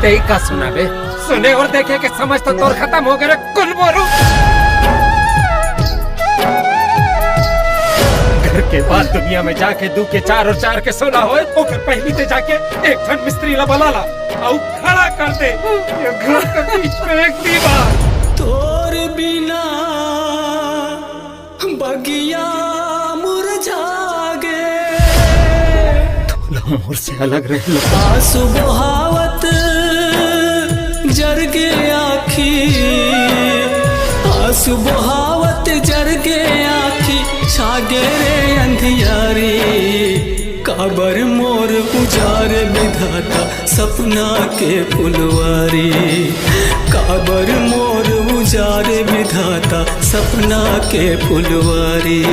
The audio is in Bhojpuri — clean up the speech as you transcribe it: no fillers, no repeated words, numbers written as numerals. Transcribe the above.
ते का सुना बे, सुने और देखे के समझ तो तोर खत्म हो गए कुल बोरू। घर के बाद दुनिया में जाके दू के चार और चार के सोना होए, ओकर पहली ते जाके एक ठन मिस्त्री ला बुला ला और खड़ा कर दे ये घर के बीच में एक दीवार। तोर बिना बगिया मुरझा गे, मोर से अलग रह लो। आंसू बहावत जर गे आखी, आंसू बहावत जर गे आखी, छागे रे अंधियारी, काबर मोर उजार विधाता सपना के फुलवारी, काबर मोर उजार विधाता सपना के फुलवारी।